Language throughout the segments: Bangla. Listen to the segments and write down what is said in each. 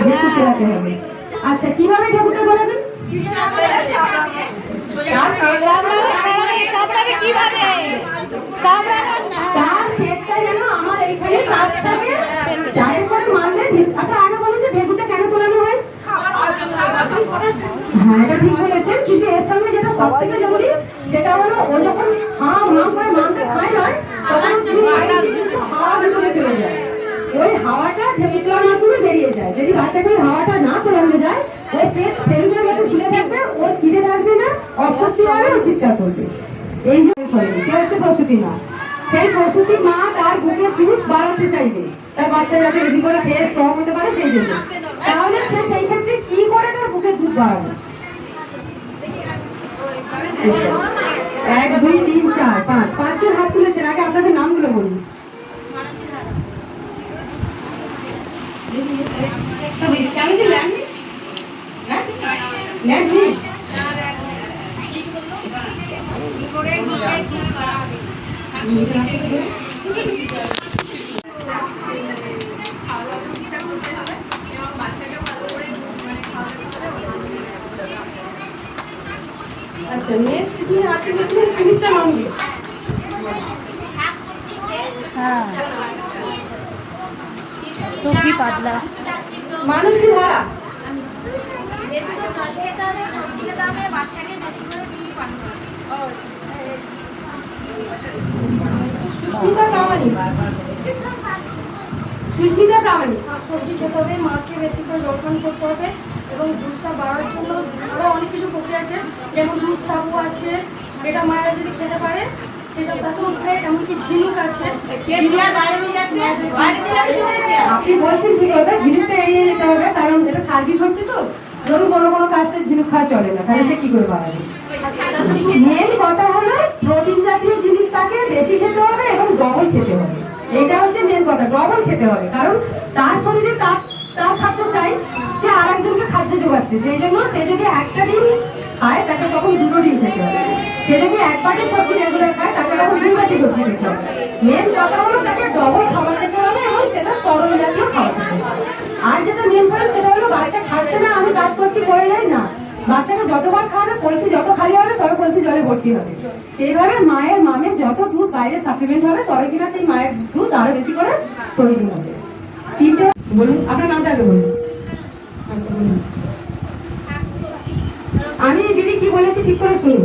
ঢেঁকু খেলাতে হবে। আচ্ছা কিভাবে ঢেঁকুটা গলাবেন? তার ক্ষেতটা যেন আমার এইখানে কাজ থাকে, যাতে করে মারলে। আচ্ছা আগে বলুন যে ঢেঁকুটা কেন তোলানো হয়? হ্যাঁ এটা ঠিক বলেছেন, কিন্তু এর সঙ্গে যেটা সবথেকে জরুরি সেটা হলো ও যখন করে মানতে খায় নয়, তখন হাওয়া ভিতরে চলে যায়, ওই হাওয়াটা ঢেঁকু তোলার মাধ্যমে বেরিয়ে যায়। যদি বাচ্চাকে ওই হাওয়াটা না তোলানো যায়, ওই পেট ফেলুনের মতো ফুলে থাকবে, ওর খিদে থাকবে না, অস্বস্তি হবে, ও চিৎকার করবে। এই যে সে হচ্ছে প্রসূতি মা। সেই প্রসূতি মা তার বুকের দুধ বাড়াতে চাইবে, তার বাচ্চা যাতে বেশি করে খেয়ে স্ট্রং হতে পারে সেই জন্য। তাহলে সে সেই ক্ষেত্রে কি করে তার বুকের দুধ বাড়াবে? 1 2 3 4 5 5জন হাত তুলেছেন। আগে আপনাদের নামগুলো বলুন। আচ্ছা মেয়ের স্মৃতি আছে বলছেন সুমিত্রা মামুলি। হ্যাঁ সবজি পাতলা মানসী ধারা। সুস্মিতা প্রামাণিক। সুস্মিতা প্রামাণিক। সবজি খেতে হবে, মাকে বেশি করে জলপান করতে হবে এবং দুধটা বাড়ার জন্য আরও অনেক কিছু প্রক্রিয়া আছে, যেমন দুধ সাবু আছে, এটা মায়েরা যদি খেতে পারে সেটা তাতেও উপরে, এমনকি ঝিনুক আছে। আপনি বলছেন ঠিক কথা, ঝিনুকটা এড়িয়ে যেতে হবে, কারণ এটা সার্ভিস হচ্ছে তো। ধরুন কোনো কাজটা ঝিনুক খাওয়া চলে না, তাহলে সে কি করে বাড়াবে? মেন কথা হলো প্রোটিন জাতীয় জিনিস তাকে বেশি খেতে হবে এবং ডবল খেতে হবে। এটা হচ্ছে মেন কথা, ডবল খেতে হবে, কারণ তার শরীরে তার খাদ্য চাই, সে আর একজনকে খাদ্য যোগাচ্ছে। সেই জন্য সে যদি একটা ডিম খায় তাকে তখন 2টো ডিম খেতে হবে। সে যদি এক বাটি সবজি রেগুলার খায় তাকে তখন 2 বাটি সবজি খেতে হবে। মেন কথা হলো তাকে ডবল খাবার খেতে হবে এবং সেটা তরল জাতীয় খাবার খেতে হবে। আর যেটা মেন পয়েন্ট সেটা হলো বাচ্চা খাচ্ছে না, আমি কাজ করছি করে যাই না। বাচ্চাকে যতবার খাওয়াবে কলসি যত খালি হবে তবে কলসি জলে ভর্তি হবে। সেইভাবে মায়ের মামে যত দুধ বাইরে সাপ্লিমেন্ট হবে তবে কিনা সেই মায়ের দুধ আরো বেশি করে তৈরি হবে। 3টে বলুন, আপনার নামটা আগে বলুন। আচ্ছা বলুন। আমি দিদি কি বলেছি ঠিক করে শুনুন।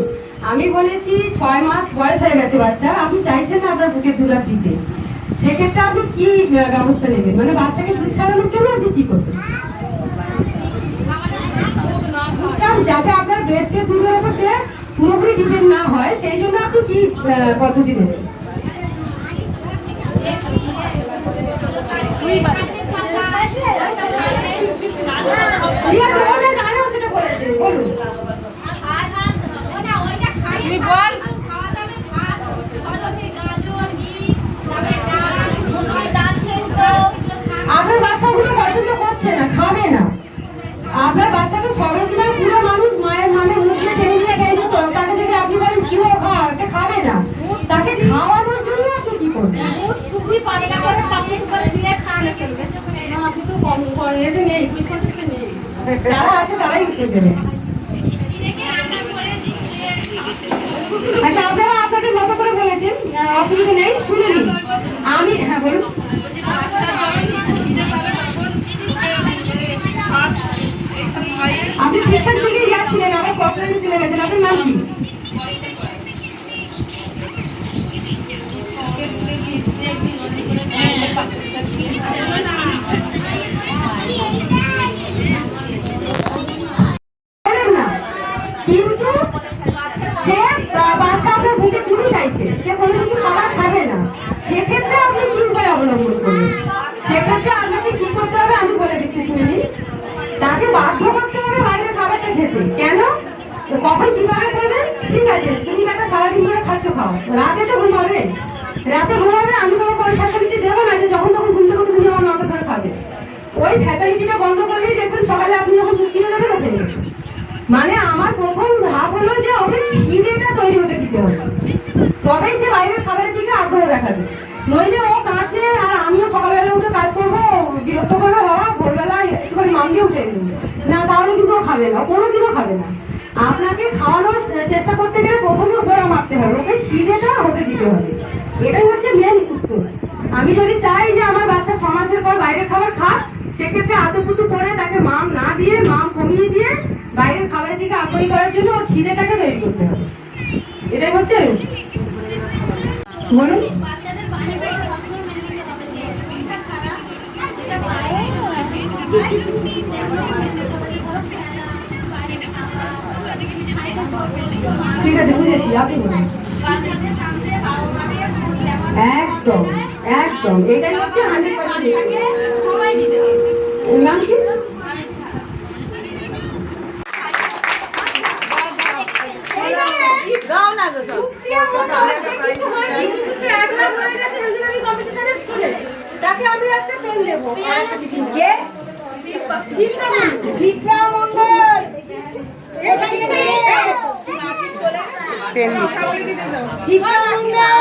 আমি বলেছি 6 মাস বয়স হয়ে গেছে বাচ্চা, আপনি চাইছেন না আপনার বুকের দুধ আর দিতে, সেক্ষেত্রে আপনি কি ব্যবস্থা নেবেন? মানে বাচ্চাকে দুধ ছাড়ানোর জন্য আপনি কি করবেন? যাতে আপনার ব্রেস্টের দুধের উপর সে পুরোপুরি ডিপেন্ড না হয়, সেই জন্য আপনি কি পদ্ধতি নেবেন? সেটা বলেছে বলুন। আপনার বাচ্চা ওগুলো পছন্দ করছে না, খাবে না। আপনার বাচ্চাটা সবাই কিনা পুরো মানুষ মায়ের মানে মুখ দিয়ে টেনে নিয়ে খেয়ে নিত, তাকে যদি আপনি বলেন চিও খা, সে খাবে না। তাকে খাওয়ানোর জন্য আপনি কি করবেন? আপনি তো কম করেন, এতে নেই, কুইজ কন্টেস্টে নেই, যারা আছে তারাই উত্তর দেবেন। আচ্ছা আপনারা আপনাদের মতো করে বলেছেন, অসুবিধা নেই, শুনে নিন। আমি হ্যাঁ বলুন। আপনি ঠিকঠাক দিকেই যাচ্ছিলেন, আবার কতদিন চলে গেছেন। আপনার নাম কি? কিন্তু সে বাচ্চা আপনার বুকে দিতে চাইছে, সে কোনো কিছু খাবার খাবে না, সেক্ষেত্রে আপনি কি উপায় অবলম্বন করবেন? সেক্ষেত্রে আপনাকে কি করতে হবে আমি বলে দিচ্ছি, শুনে নিন। তাকে বাধ্য করতে হবে বাইরের খাবারটা খেতে। কেন? কখন কিভাবে করবেন? ঠিক আছে, তুমি একটা সারাদিন ধরে খাচ্ছ, খাও, রাতে তো ঘুমাবে, রাতে ঘুমাবে। আমি তোমাকে ওই ফ্যাসিলিটি দেবো না যে যখন তখন ঘুম থেকে উঠে তুমি আমার নটা ধরে খাবে। ওই ফ্যাসিলিটিটা বন্ধ করলেই দেখবেন সকালে আপনি যখন দুধ চিনে দেবেন ওঠে নেবেন। মানে আমার প্রথম ধাপ হলো যে ওকে খিদেটা তৈরি হতে দিতে হবে, তবেই সে বাইরের খাবারের দিকে আগ্রহ দেখাবে। নইলে ও কাঁচে আর আমিও সকালবেলা উঠে কাজ করবো, বিরক্ত করবো, বাবা ভোরবেলা একটুখানি মাংস না তাহলে কিন্তু ও খাবে না, কোনোদিনও খাবে না। আপনাকে খাওয়ানোর চেষ্টা করতে গেলে প্রথমে গোড়া মারতে হবে, ওকে খিদেটা হতে দিতে হবে, এটাই হচ্ছে মেন উত্তর। আমি যদি চাই যে আমার বাচ্চা 6 মাসের পর বাইরের খাবার খাক, সেক্ষেত্রে আতুপুতু করে তাকে মাম না দিয়ে, মাম কমিয়ে দিয়ে বাইরের খাবারের দিকে আগ্রহী করার জন্য ওর খিদেটাকে তৈরি করতে হবে, এটাই হচ্ছে বলুন। ঠিক আছে, বুঝেছি, আপনি বলুন। একদম একদম, এটাই হচ্ছে 100% সময় দিতে হবে। নাম কি? তাকে আমি একটা পেন দেবো। চিত্রা মন্ডল চিত্রা মন্ডল